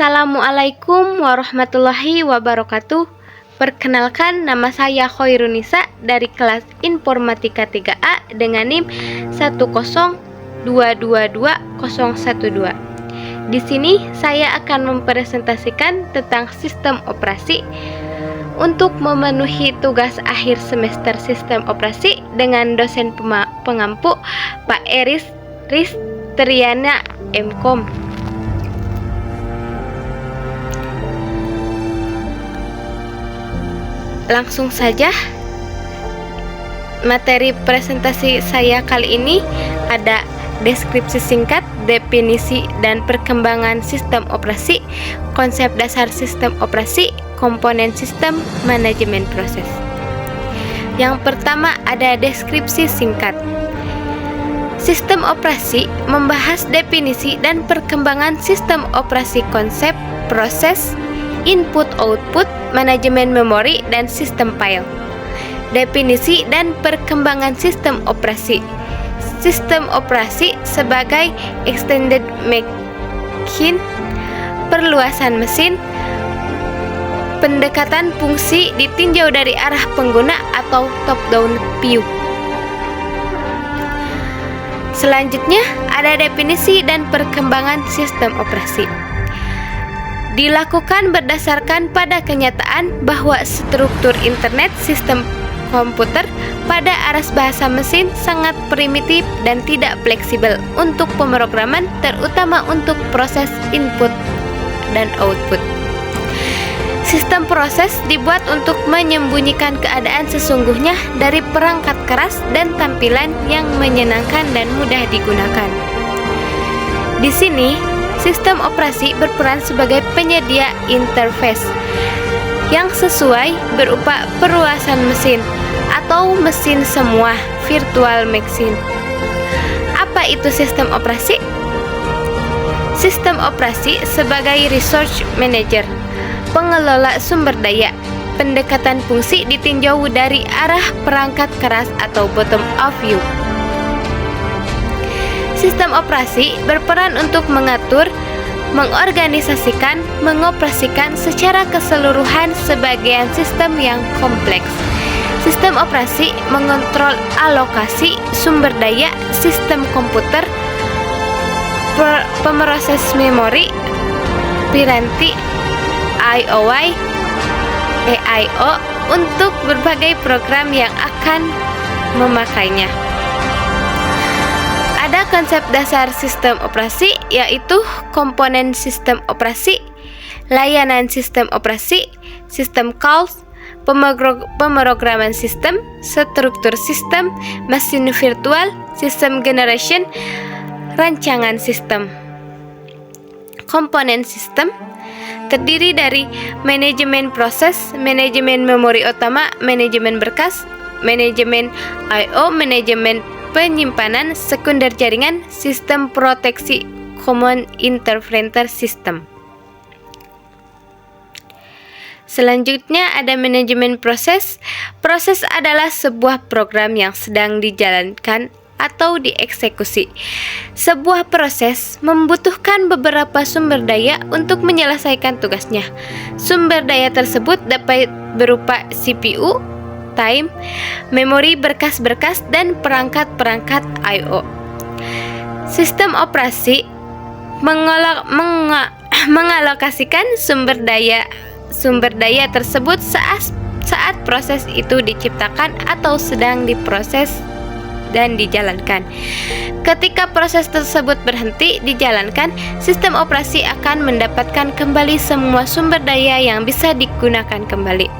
Assalamualaikum warahmatullahi wabarakatuh. Perkenalkan, nama saya Khoirunisa dari kelas Informatika 3A dengan NIM 102222012. Di sini saya akan mempresentasikan tentang sistem operasi untuk memenuhi tugas akhir semester sistem operasi dengan dosen pengampu Pak Eris Triana MKom. Langsung saja, materi presentasi saya kali ini ada deskripsi singkat, definisi dan perkembangan sistem operasi, konsep dasar sistem operasi, komponen sistem, manajemen proses. Yang pertama ada deskripsi singkat. Sistem operasi membahas definisi dan perkembangan sistem operasi, konsep, proses, input-output, manajemen memori, dan sistem file. Definisi dan perkembangan sistem operasi. Sistem operasi sebagai extended machine, perluasan mesin, pendekatan fungsi ditinjau dari arah pengguna atau top-down view. Selanjutnya ada definisi dan perkembangan sistem operasi. Dilakukan berdasarkan pada kenyataan bahwa struktur internet sistem komputer pada aras bahasa mesin sangat primitif dan tidak fleksibel untuk pemrograman, terutama untuk proses input dan output. Sistem proses dibuat untuk menyembunyikan keadaan sesungguhnya dari perangkat keras dan tampilan yang menyenangkan dan mudah digunakan. Di sini, sistem operasi berperan sebagai penyedia interface yang sesuai berupa perluasan mesin atau mesin semua, virtual machine. Apa itu sistem operasi? Sistem operasi sebagai resource manager, pengelola sumber daya. Pendekatan fungsi ditinjau dari arah perangkat keras atau bottom up view. Sistem operasi berperan untuk mengatur, mengorganisasikan, mengoperasikan secara keseluruhan sebagian sistem yang kompleks. Sistem operasi mengontrol alokasi sumber daya sistem komputer, pemroses memori, piranti, IOI, EIO untuk berbagai program yang akan memakainya. Ada konsep dasar sistem operasi, yaitu komponen sistem operasi, layanan sistem operasi, sistem calls, pemrograman sistem, struktur sistem, mesin virtual, sistem generation, rancangan sistem. Komponen sistem terdiri dari manajemen proses, manajemen memori utama, manajemen berkas, manajemen I/O, manajemen penyimpanan, sekunder jaringan, sistem proteksi, common interpreter system. Selanjutnya ada manajemen proses. Proses adalah sebuah program yang sedang dijalankan atau dieksekusi. Sebuah proses membutuhkan beberapa sumber daya untuk menyelesaikan tugasnya. Sumber daya tersebut dapat berupa CPU, time, memori, berkas-berkas, dan perangkat-perangkat I/O. Sistem operasi mengalokasikan sumber daya tersebut saat proses itu diciptakan atau sedang diproses dan dijalankan. Ketika proses tersebut berhenti dijalankan, sistem operasi akan mendapatkan kembali semua sumber daya yang bisa digunakan kembali.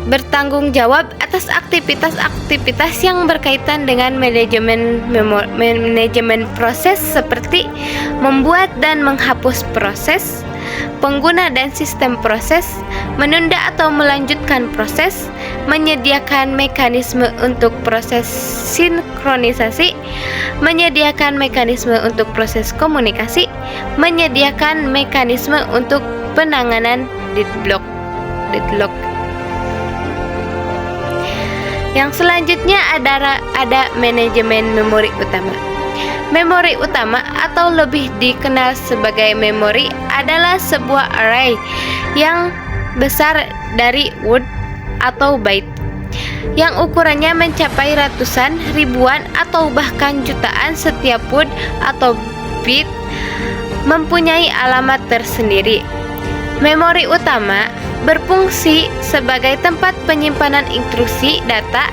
Bertanggung jawab atas aktivitas-aktivitas yang berkaitan dengan manajemen proses seperti membuat dan menghapus proses, pengguna dan sistem proses, menunda atau melanjutkan proses, menyediakan mekanisme untuk proses sinkronisasi, menyediakan mekanisme untuk proses komunikasi, menyediakan mekanisme untuk penanganan deadlock. Yang selanjutnya ada manajemen memori utama. Memori utama atau lebih dikenal sebagai memori adalah sebuah array yang besar dari word atau byte yang ukurannya mencapai ratusan, ribuan, atau bahkan jutaan. Setiap word atau bit mempunyai alamat tersendiri. Memori utama berfungsi sebagai tempat penyimpanan instruksi data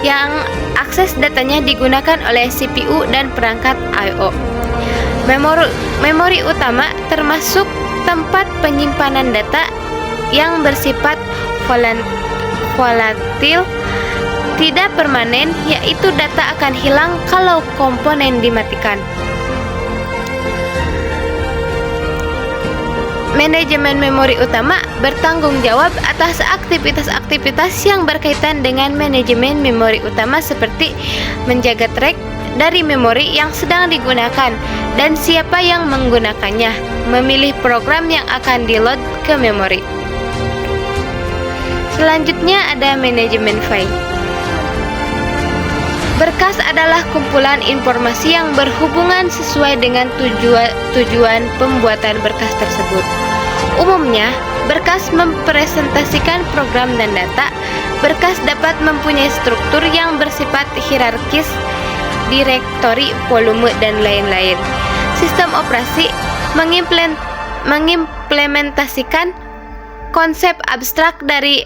yang akses datanya digunakan oleh CPU dan perangkat I/O. Memori utama termasuk tempat penyimpanan data yang bersifat volatil, tidak permanen, yaitu data akan hilang kalau komponen dimatikan. Manajemen memori utama bertanggung jawab atas aktivitas-aktivitas yang berkaitan dengan manajemen memori utama seperti menjaga track dari memori yang sedang digunakan dan siapa yang menggunakannya, memilih program yang akan di-load ke memori. Selanjutnya ada manajemen file. Berkas adalah kumpulan informasi yang berhubungan sesuai dengan tujuan pembuatan berkas tersebut. Umumnya, berkas mempresentasikan program dan data. Berkas dapat mempunyai struktur yang bersifat hierarkis, direktori, volume, dan lain-lain. Sistem operasi mengimplementasikan konsep abstrak dari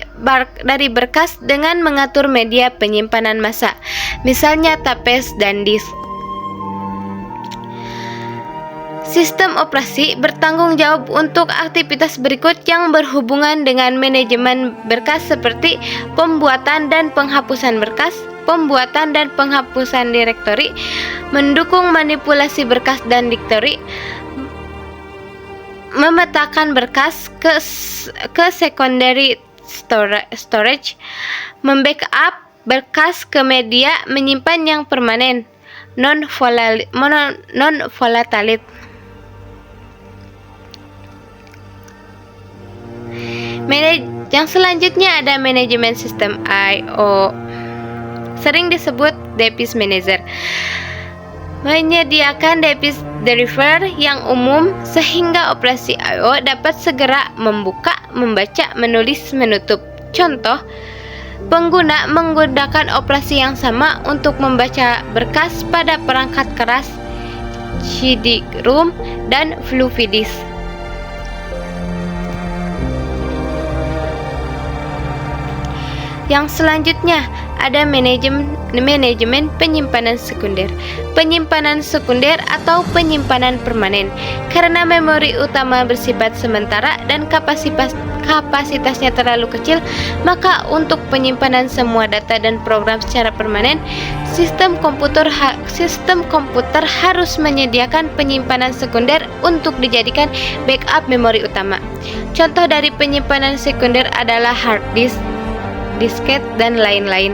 berkas dengan mengatur media penyimpanan massa, misalnya tapes dan disk. Sistem operasi bertanggung jawab untuk aktivitas berikut yang berhubungan dengan manajemen berkas seperti pembuatan dan penghapusan berkas, pembuatan dan penghapusan direktori, mendukung manipulasi berkas dan direktori, memetakan berkas ke secondary storage, membackup berkas ke media menyimpan yang permanen, non-volatile. Yang selanjutnya ada manajemen sistem I/O, sering disebut device manager. Menyediakan device driver yang umum sehingga operasi I/O dapat segera membuka, membaca, menulis, menutup. Contoh, pengguna menggunakan operasi yang sama untuk membaca berkas pada perangkat keras CD-ROM dan floppy disk. Yang selanjutnya ada manajemen penyimpanan sekunder. Penyimpanan sekunder atau penyimpanan permanen. Karena memori utama bersifat sementara dan kapasitasnya terlalu kecil, maka untuk penyimpanan semua data dan program secara permanen, sistem komputer harus menyediakan penyimpanan sekunder untuk dijadikan backup memori utama. Contoh dari penyimpanan sekunder adalah hard disk, disket, dan lain-lain.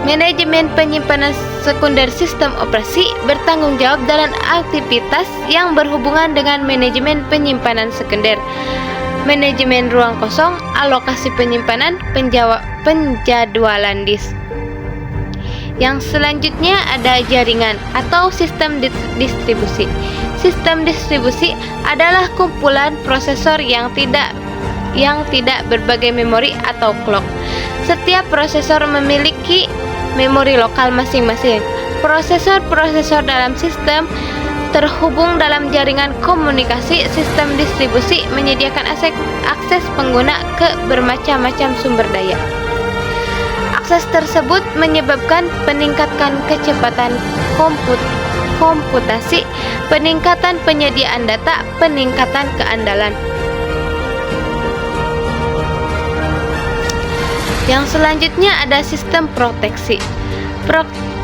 Manajemen penyimpanan sekunder sistem operasi bertanggung jawab dalam aktivitas yang berhubungan dengan manajemen penyimpanan sekunder, manajemen ruang kosong, alokasi penyimpanan, penjadwalan disk. Yang selanjutnya ada jaringan atau sistem distribusi. Sistem distribusi adalah kumpulan prosesor yang tidak berbagai memori atau clock. Setiap prosesor memiliki memori lokal masing-masing. Prosesor dalam sistem terhubung dalam jaringan komunikasi. Sistem distribusi menyediakan akses pengguna ke bermacam-macam sumber daya. Akses tersebut menyebabkan peningkatan kecepatan komputasi, peningkatan penyediaan data, peningkatan keandalan. Yang selanjutnya ada sistem proteksi.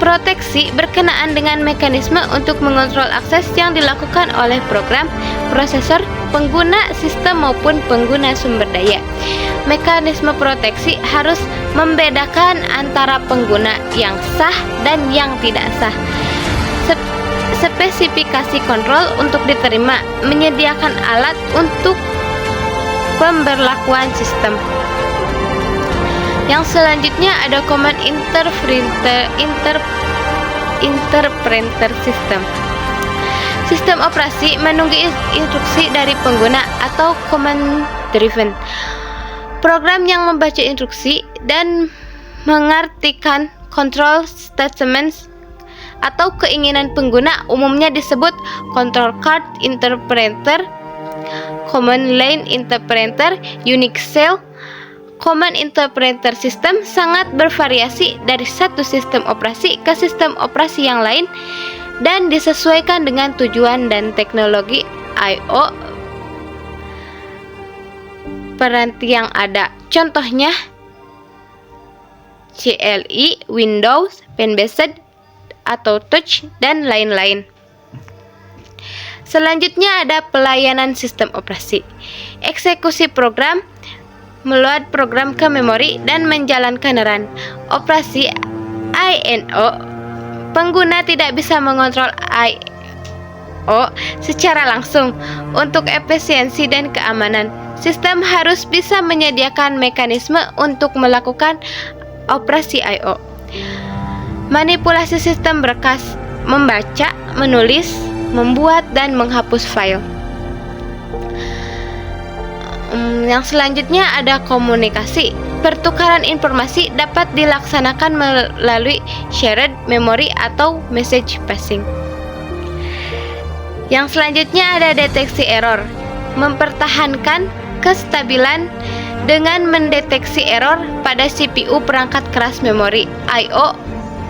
Proteksi berkenaan dengan mekanisme untuk mengontrol akses yang dilakukan oleh program, prosesor, pengguna sistem maupun pengguna sumber daya. Mekanisme proteksi harus membedakan antara pengguna yang sah dan yang tidak sah. Spesifikasi kontrol untuk diterima, menyediakan alat untuk pemberlakuan sistem. Yang selanjutnya ada command interpreter system. Sistem operasi menunggu instruksi dari pengguna atau command driven. Program yang membaca instruksi dan mengartikan control statements atau keinginan pengguna umumnya disebut control card interpreter, command line interpreter, Unix shell. Command interpreter system sangat bervariasi dari satu sistem operasi ke sistem operasi yang lain dan disesuaikan dengan tujuan dan teknologi I/O peranti yang ada. Contohnya CLI, Windows, pen-based atau touch dan lain-lain. Selanjutnya ada pelayanan sistem operasi. Eksekusi program, meload program ke memori dan menjalankan run. Operasi I/O, pengguna tidak bisa mengontrol I/O secara langsung. Untuk efisiensi dan keamanan, sistem harus bisa menyediakan mekanisme untuk melakukan operasi I/O. Manipulasi sistem berkas, membaca, menulis, membuat dan menghapus file. Yang selanjutnya ada komunikasi. Pertukaran informasi dapat dilaksanakan melalui shared memory atau message passing. Yang selanjutnya ada deteksi error. Mempertahankan kestabilan dengan mendeteksi error pada CPU, perangkat keras memori, I/O,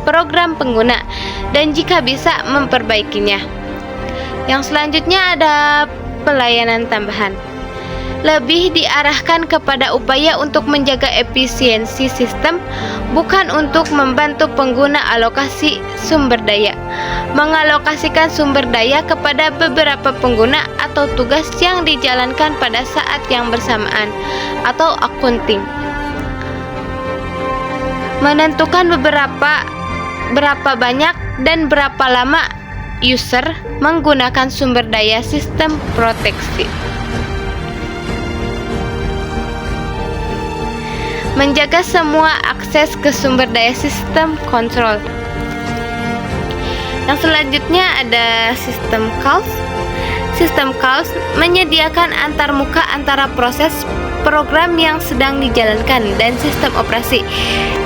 program pengguna, dan jika bisa memperbaikinya. Yang selanjutnya ada pelayanan tambahan. Lebih diarahkan kepada upaya untuk menjaga efisiensi sistem, bukan untuk membantu pengguna alokasi sumber daya. Mengalokasikan sumber daya kepada beberapa pengguna atau tugas yang dijalankan pada saat yang bersamaan, atau accounting. Menentukan berapa banyak dan berapa lama user menggunakan sumber daya sistem proteksi. Menjaga semua akses ke sumber daya sistem kontrol. Yang selanjutnya ada sistem calls. Sistem calls menyediakan antarmuka antara proses program yang sedang dijalankan dan sistem operasi.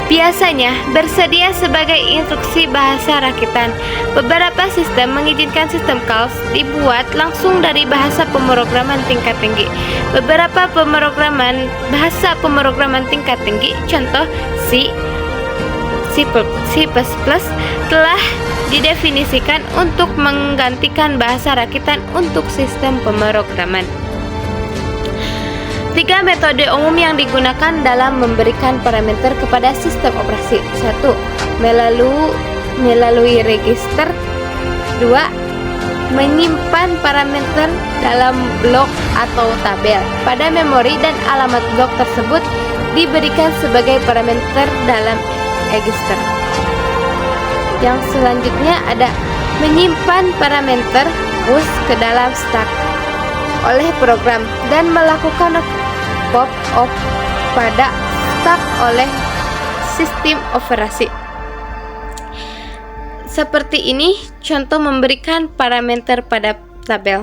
Biasanya bersedia sebagai instruksi bahasa rakitan. Beberapa sistem mengizinkan sistem calls dibuat langsung dari bahasa pemrograman tingkat tinggi. Beberapa bahasa pemrograman tingkat tinggi, contoh C, C++, telah didefinisikan untuk menggantikan bahasa rakitan untuk sistem pemrograman. 3 metode umum yang digunakan dalam memberikan parameter kepada sistem operasi. 1. Melalui register. 2. Menyimpan parameter dalam blok atau tabel. Pada memori dan alamat blok tersebut diberikan sebagai parameter dalam register. Yang selanjutnya ada menyimpan parameter push ke dalam stack oleh program dan melakukan pop-up pada stack oleh sistem operasi. Seperti ini contoh memberikan parameter pada tabel.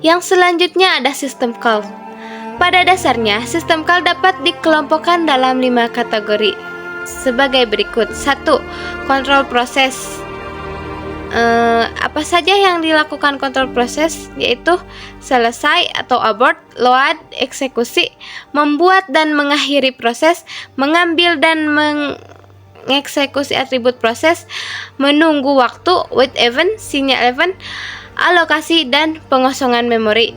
Yang selanjutnya ada sistem call. Pada dasarnya, sistem call dapat dikelompokkan dalam 5 kategori sebagai berikut. 1. Kontrol proses. Apa saja yang dilakukan kontrol proses, yaitu selesai atau abort, load, eksekusi, membuat dan mengakhiri proses, mengambil dan mengeksekusi atribut proses, menunggu waktu, wait event, sinyal event, alokasi dan pengosongan memori.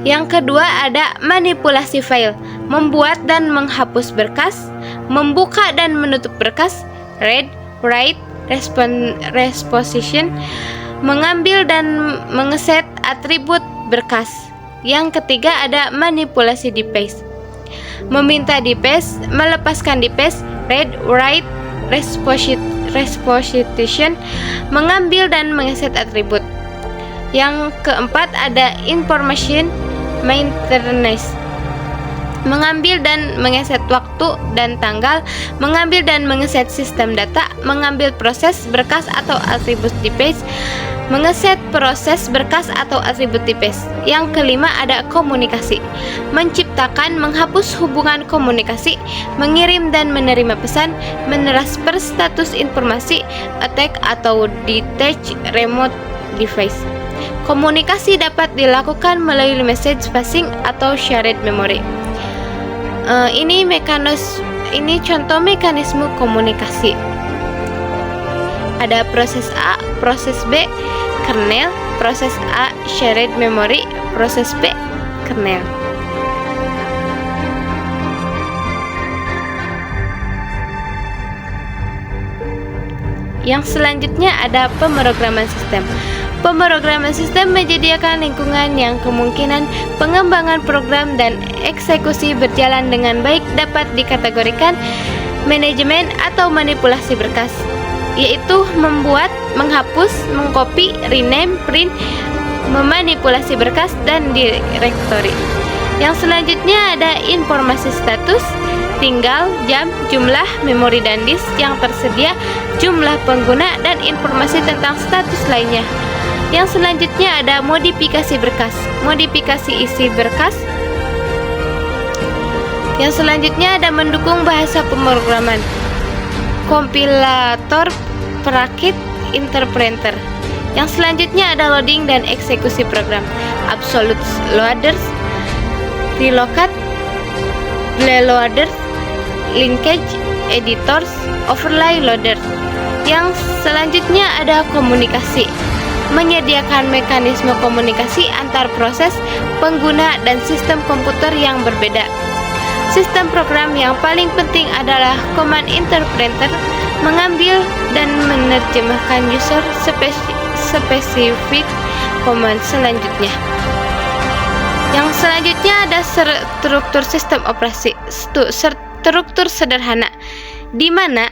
Yang kedua ada manipulasi file, membuat dan menghapus berkas, membuka dan menutup berkas, read, write, reposition, mengambil dan mengeset atribut berkas. Yang ketiga ada manipulasi device, meminta device, melepaskan device, read, write, repository, mengambil dan mengeset atribut. Yang keempat ada information maintenance, mengambil dan mengeset waktu dan tanggal, mengambil dan mengeset sistem data, mengambil proses berkas atau atribut types, mengeset proses berkas atau atribut types. Yang kelima ada komunikasi, menciptakan, menghapus hubungan komunikasi, mengirim dan menerima pesan, mentransfer status informasi, attack atau detach remote device. Komunikasi dapat dilakukan melalui message passing atau shared memory. Ini contoh mekanisme komunikasi. Ada proses A, proses B, kernel, proses A shared memory, proses B kernel. Yang selanjutnya ada pemrograman sistem. Pemrograman sistem menyediakan lingkungan yang kemungkinan pengembangan program dan eksekusi berjalan dengan baik dapat dikategorikan manajemen atau manipulasi berkas, yaitu membuat, menghapus, mengcopy, rename, print, memanipulasi berkas, dan direktori. Yang selanjutnya ada informasi status, tinggal, jam, jumlah, memori dan disk yang tersedia, jumlah pengguna, dan informasi tentang status lainnya. Yang selanjutnya ada modifikasi berkas, modifikasi isi berkas. Yang selanjutnya ada mendukung bahasa pemrograman, kompilator, perakit, interpreter. Yang selanjutnya ada loading dan eksekusi program, absolute loaders, reload, loaders, linkage, editors, overlay loader. Yang selanjutnya ada komunikasi, menyediakan mekanisme komunikasi antar proses, pengguna, dan sistem komputer yang berbeda. Sistem program yang paling penting adalah command interpreter, mengambil dan menerjemahkan user spesifik command selanjutnya. Yang selanjutnya ada struktur sistem operasi, struktur sederhana, di mana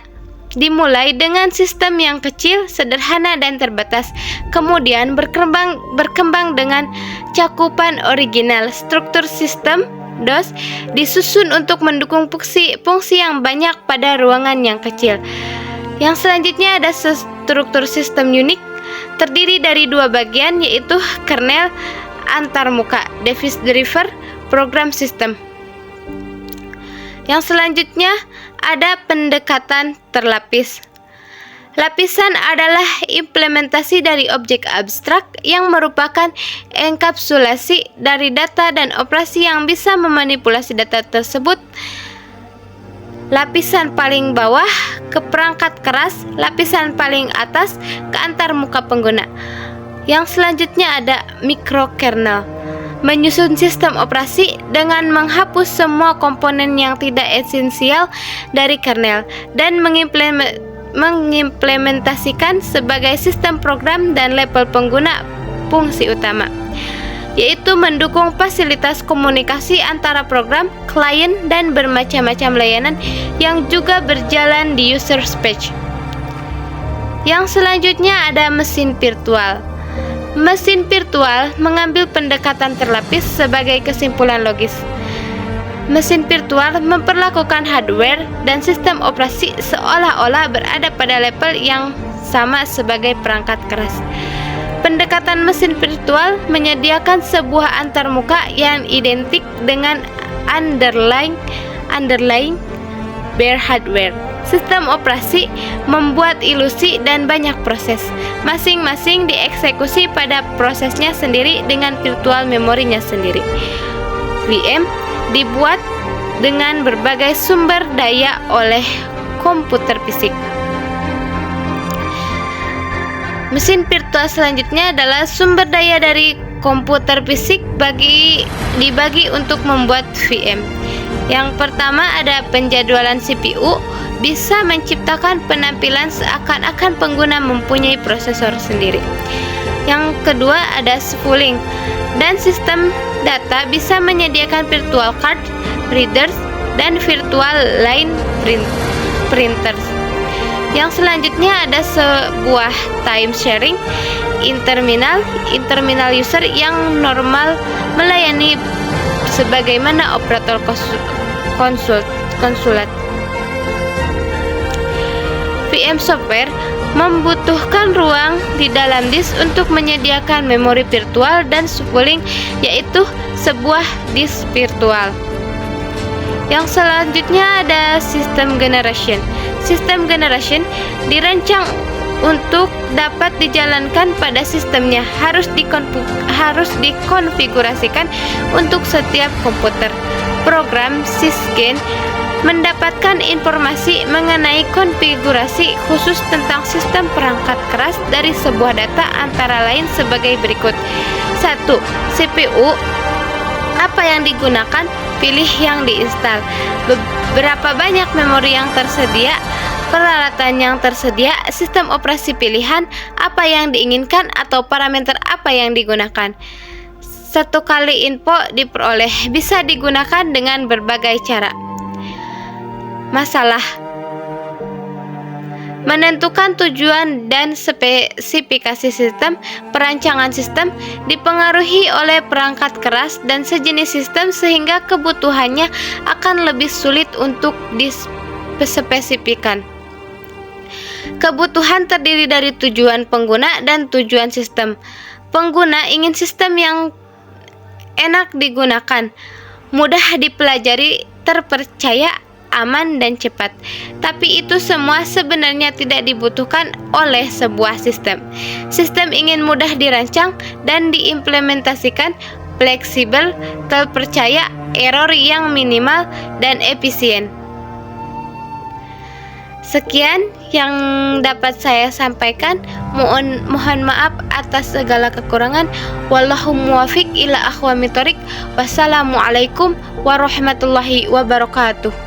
dimulai dengan sistem yang kecil, sederhana, dan terbatas, kemudian berkembang dengan cakupan original. Struktur sistem DOS disusun untuk mendukung fungsi yang banyak pada ruangan yang kecil. Yang selanjutnya ada struktur sistem Unix, terdiri dari dua bagian, yaitu kernel antarmuka, device driver, program sistem. Yang selanjutnya ada pendekatan terlapis. Lapisan adalah implementasi dari objek abstrak yang merupakan enkapsulasi dari data dan operasi yang bisa memanipulasi data tersebut. Lapisan paling bawah ke perangkat keras, lapisan paling atas ke antarmuka pengguna. Yang selanjutnya ada microkernel, menyusun sistem operasi dengan menghapus semua komponen yang tidak esensial dari kernel dan mengimplementasikan sebagai sistem program dan level pengguna fungsi utama, yaitu mendukung fasilitas komunikasi antara program, klien, dan bermacam-macam layanan yang juga berjalan di user space. Yang selanjutnya ada mesin virtual. Mesin virtual mengambil pendekatan terlapis sebagai kesimpulan logis. Mesin virtual memperlakukan hardware dan sistem operasi seolah-olah berada pada level yang sama sebagai perangkat keras. Pendekatan mesin virtual menyediakan sebuah antarmuka yang identik dengan underlying bare hardware. Sistem operasi membuat ilusi dan banyak proses, masing-masing dieksekusi pada prosesnya sendiri dengan virtual memorinya sendiri. VM dibuat dengan berbagai sumber daya oleh komputer fisik. Mesin virtual selanjutnya adalah sumber daya dari komputer fisik dibagi untuk membuat VM. Yang pertama ada penjadwalan CPU, bisa menciptakan penampilan seakan-akan pengguna mempunyai prosesor sendiri. Yang kedua ada spooling, dan sistem data bisa menyediakan virtual card readers dan virtual line printers. Yang selanjutnya ada sebuah time sharing interminal user yang normal melayani sebagaimana operator konsulat. VM software membutuhkan ruang di dalam disk untuk menyediakan memori virtual dan spooling, yaitu sebuah disk virtual. Yang selanjutnya ada system generation. System generation dirancang untuk dapat dijalankan pada sistemnya, harus dikonfigurasikan untuk setiap komputer. Program sysgen mendapatkan informasi mengenai konfigurasi khusus tentang sistem perangkat keras dari sebuah data antara lain sebagai berikut. 1. CPU. Apa yang digunakan? Pilih yang diinstal. Berapa banyak memori yang tersedia? Peralatan yang tersedia, sistem operasi pilihan, apa yang diinginkan atau parameter apa yang digunakan. 1 kali info diperoleh, bisa digunakan dengan berbagai cara. Masalah: menentukan tujuan dan spesifikasi sistem. Perancangan sistem dipengaruhi oleh perangkat keras dan sejenis sistem sehingga kebutuhannya akan lebih sulit untuk dispesifikan. Kebutuhan terdiri dari tujuan pengguna dan tujuan sistem. Pengguna ingin sistem yang enak digunakan, mudah dipelajari, terpercaya, aman, dan cepat. Tapi itu semua sebenarnya tidak dibutuhkan oleh sebuah sistem. Sistem ingin mudah dirancang dan diimplementasikan, fleksibel, terpercaya, error yang minimal, dan efisien. Sekian yang dapat saya sampaikan. Mohon maaf atas segala kekurangan. Wallahu muwafiq ila aqwamit thoriq. Wassalamualaikum warahmatullahi wabarakatuh.